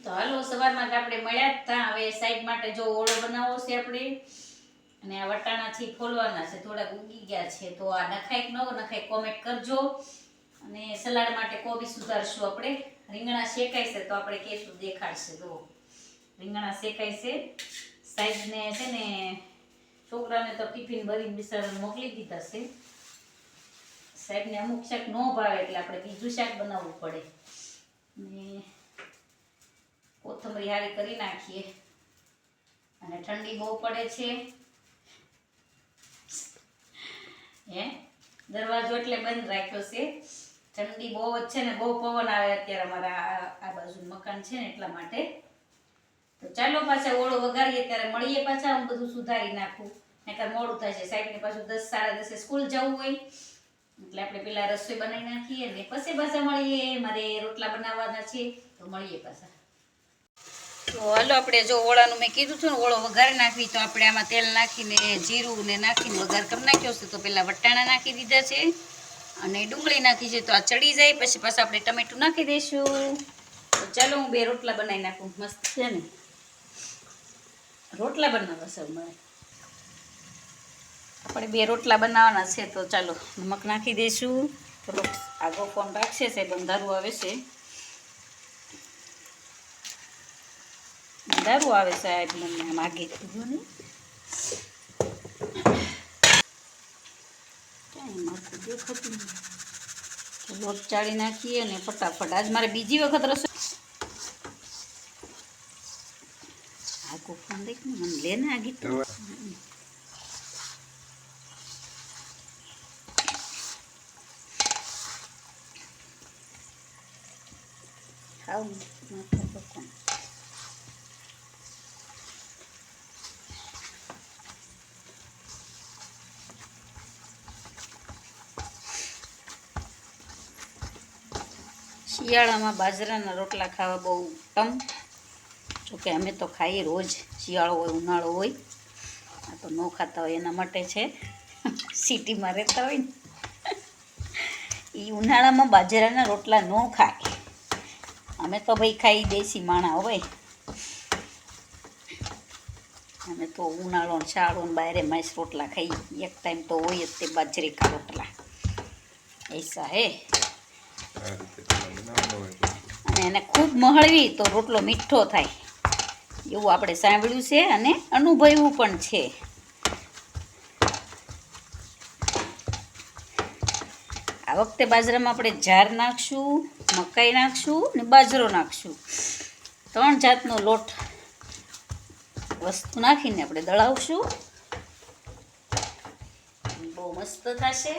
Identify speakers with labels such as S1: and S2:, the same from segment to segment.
S1: તો હાલો સવારમાં આપણે મળ્યા હતા. હવે સાઈડ માટે જો ઓળો બનાવવો છે આપણે, અને આ વટાણા થી ફોલવાના છે, થોડાક ઉગી ગયા છે, તો આ નખાય કે ન નખાય કોમેન્ટ કરજો. અને સલાડ માટે કોબી સુધારશું આપણે. રીંગણા શેકાય છે તો આપણે કેશું દેખાડશે. તો રીંગણા શેકાય છે, સાઈડને છે ને છોકરાને તો ટિફિન ભરીને બિચારાને મોકલી દીધા છે. સાહેબને અમુક શાક ન ભાવે એટલે આપણે બીજું શાક બનાવવું પડે. ને કોથમરી હારી કરી નાખીએ. અને ઠંડી બહુ પડે છે. દરવાજો એટલે બંધ રાખ્યો છે. ઠંડી બહુ જ છે ને, બહુ પવન આવે અત્યારે અમારા આ બાજુ મકાન છે ને એટલા માટે. તો ચાલો પાછા ઓળો વગાડીએ ત્યારે મળીએ પાછા. હું બધું સુધારી નાખું, નહીંતર મોડું થશે. સાહેબને પાછું 10 સાડા 10 સ્કૂલ જવું હોય એટલે આપણે પેલા રસોઈ બનાવી નાખીએ ને પછી પાછા મળીએ. મારે રોટલા બનાવવાના છે તો મળીએ પાછા. તો હાલો આપણે જો ઓળાનું મેં કીધું હતું ને, ઓળો વઘારી નાખવી. તો આપણે આમાં તેલ નાખીને જીરું ને નાખીને વઘાર કરી નાખ્યો છે. તો પેલા વટાણા નાખી દીધા છે અને ડુંગળી નાખી છે. તો આ ચડી જાય પછી પાછા આપણે ટમેટું નાખી દઈશું. તો ચાલો હું 2 રોટલા બનાવી નાખું. મસ્ત છે ને રોટલા બનાવવા છે મારે. આપણે 2 રોટલા બનાવવાના છે. તો ચાલો નમક નાખી દઈશું. થોડોક આગો ફોન રાખશે છે, બંધારું આવે છે. બંધારું આવે સાહેબ મને આમ આગે કીધું ને. ક્યાંય મારતું દેખાતું નહીં. લોટ ચાળી નાખીએ અને ફટાફટ. આજ મારે બીજી વખત રસોઈ. આગો ફોન દેખ ને મને લે ને આગી તો. શિયાળામાં બાજરાના રોટલા ખાવા બહુ ઉત્તમ. જોકે અમે તો ખાઈએ રોજ. શિયાળો હોય ઉનાળો હોય, આ તો ન ખાતા હોય એના માટે છે. સિટીમાં રહેતા હોય ને એ ઉનાળામાં બાજરાના રોટલા ન ખાય. અમે તો ભાઈ ખાઈ દેશી માણા હોય. અમે તો ઉનાળો શાળો ને બારે માસ રોટલા ખાઈ. એક ટાઈમ તો હોય જ તે બાજરી કા રોટલા. એસા હે. અને એને ખૂબ મહળવી તો રોટલો મીઠો થાય એવું આપણે સાંભળ્યું છે અને અનુભવ્યું પણ છે. આ વખતે બાજરામાં આપણે જાર નાખશું, મકાઈ નાખશું ને બાજરો નાખશું. 3 જાતનો લોટ વસ્તુ નાખીને આપણે દળાવશું. બહુ મસ્ત થશે.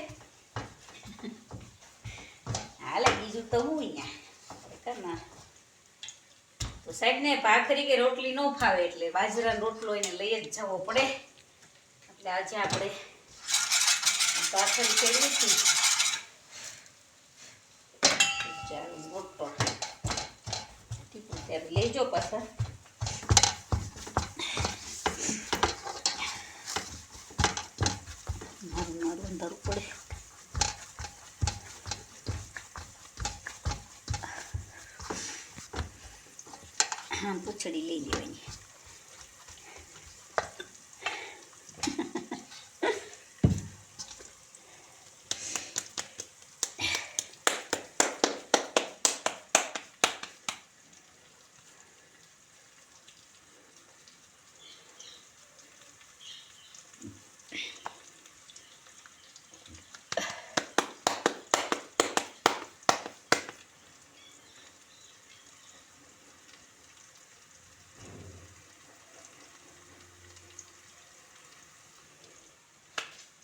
S1: હાલે બીજું તો હું અહીંયા કરના. તો સાહેબને ભાખરી કે રોટલી ન ફાવે એટલે બાજરાનો રોટલો એને લઈ જ જવો પડે. એટલે આજે આપણે ભાખરી કેળવી હતી. રોટલો ત્યારે લેજો પાછા. મારું અંધારું પડે. હા પૂંછડી લઈ લેવાની.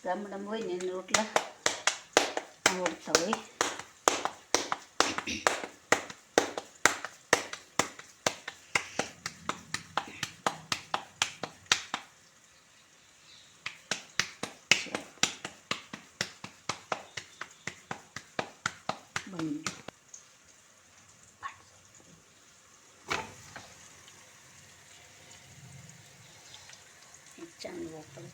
S1: ગામડામાં હોય ને એને રોટલા આવડતા હોય. ચાંદવો પડે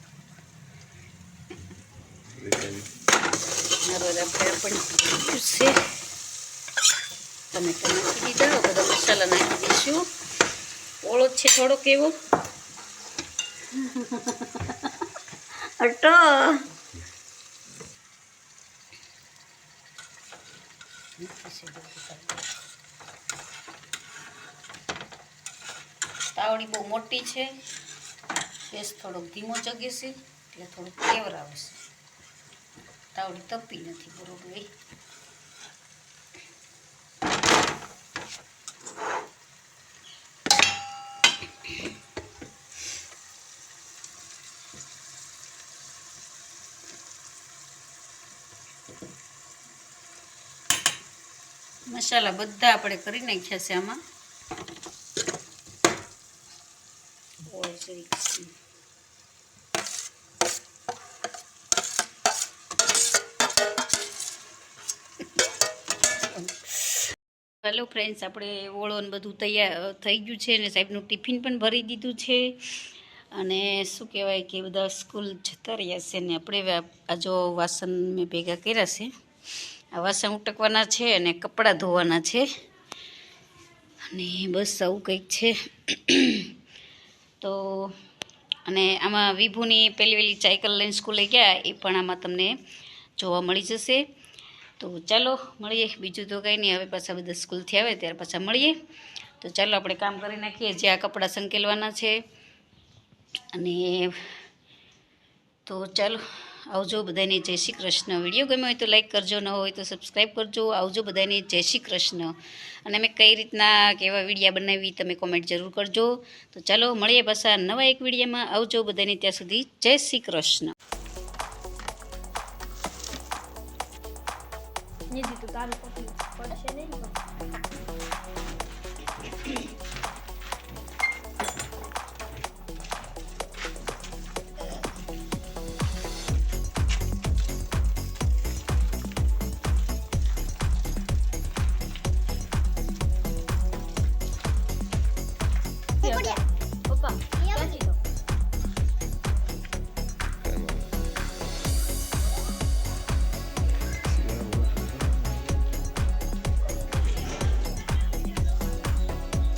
S1: છે. ટમેટા નાખી દીધા. બધા મસાલા નાખી દઈશું. ઓળો છે થોડોક એવો હટો. તાવડી બહુ મોટી છે. ગેસ થોડોક ધીમો ચગે છે એટલે થોડુંક કેવર આવશે. તાવડી તપી નથી બરોબર. મસાલા બધા આપણે કરી નાખ્યા છે આમાં. હેલો ફ્રેન્ડ્સ, આપણે ઓળો ને બધું તૈયાર થઈ ગયું છે ને સાહેબનું ટિફિન પણ ભરી દીધું છે. અને શું કહેવાય કે બધા સ્કૂલ જતા રહ્યા છે ને આપણે આ જો વાસણ મેં ભેગા કર્યા છે. આ વાસણ ઉટકવાના છે અને કપડાં ધોવાના છે અને બસ આવું કંઈક છે. તો અને આમાં વિભુની પહેલી વહેલી સાયકલ લઈને સ્કૂલે ગયા એ પણ આમાં તમને જોવા મળી જશે. તો ચાલો મળીએ. બીજું તો કંઈ નહીં, હવે પાછા બધા સ્કૂલથી આવે ત્યારે પાછા મળીએ. તો ચાલો આપણે કામ કરી નાખીએ. જે આ કપડાં સંકેલવાના છે. અને તો ચાલો આવજો બધાને. જય શ્રી કૃષ્ણ. વિડીયો ગમ્યો હોય તો લાઈક કરજો, ન હોય તો સબસ્ક્રાઈબ કરજો. આવજો બધાને. જય શ્રી કૃષ્ણ. અને મેં કઈ રીતના કેવા વિડીયા બનાવી તમે કોમેન્ટ જરૂર કરજો. તો ચાલો મળીએ પાછા નવા એક વિડીયામાં. આવજો બધાને. ત્યાં સુધી જય શ્રી કૃષ્ણ.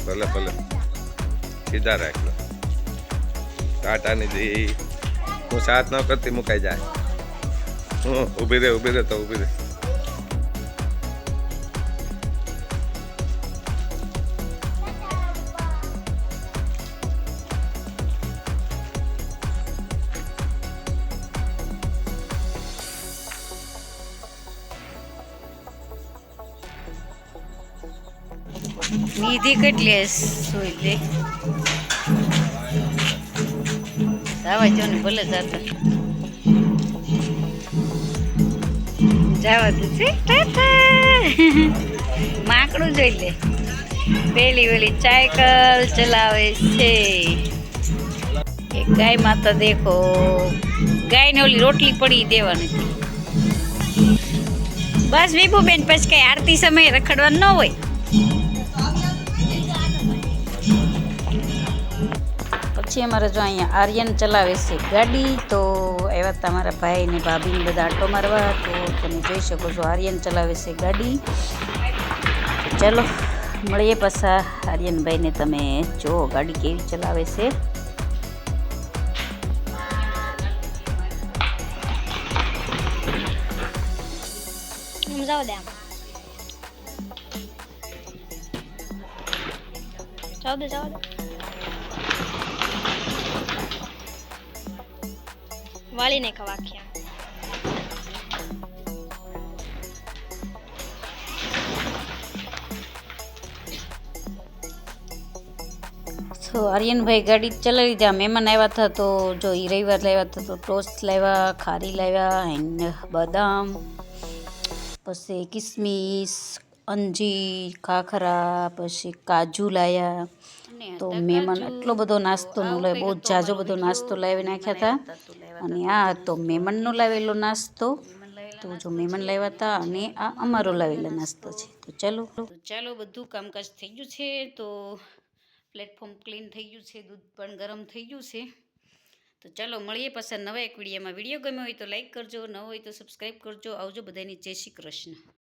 S2: ભલે ભલે સીધા રાખ લો. ટાટા ની દે હું સાથ ન કરતી મુકાઈ જાય. હું ઊભી રહે તો ઊભી રહે.
S1: નિધિ કેટલી સોઈ લે જવા જો ને ભલે જતા જવા દે છે. માકડું જોઈ લે. પેલી વેલી સાયકલ ચલાવે છે. એક ગાય માતા દેખો. ગાયને ઓલી રોટલી પડી દેવાની હતી. બસ વિભુબેન પછી કઈ આરતી સમયે રખડવાનું ન હોય. પછી અમારે જો અહીંયા આર્યન ચલાવે છે ગાડી. તો આવ્યા હતા મારા ભાઈ ને ભાભી ને બધા આંટો મારવા. તો તમે જોઈ શકો છો આર્યન ચલાવે છે ગાડી. ચાલો મળીએ પાછા. આર્યનભાઈને તમે જો ગાડી કેવી ચલાવે છે.
S3: જાવ દે વાળીને કવાખ્યા.
S1: તો આર્યનભાઈ ગાડી ચલાવી લીધી આ મહેમાન આવ્યા હતા તો જો એ રવિવાર લાવ્યા હતા તો ટોસ્ટ લાવ્યા ખારી લાવ્યા એન્ડ બદામ પછી કિસમિસ અંજીર ખાખરા પછી કાજુ લાવ્યા તો મહેમાન એટલો બધો નાસ્તો લાવ્યો બહુ જાજો બધો નાસ્તો લાવી નાખ્યા હતા અને આ તો મહેમાનનો લાવેલો નાસ્તો તો જો મહેમાન લાવ્યા હતા અને આ અમારો લાવેલો નાસ્તો છે તો ચાલો બધું કામકાજ થઈ ગયું છે તો પ્લેટફોર્મ ક્લીન થઈ ગયું છે દૂધ પણ ગરમ થઈ ગયું છે તો ચાલો મળીએ પાછા નવા એક વિડીયોમાં વિડીયો ગમ્યો હોય તો લાઈક કરજો ન હોય તો સબસ્ક્રાઈબ કરજો આવજો બધાની જય શ્રી કૃષ્ણ.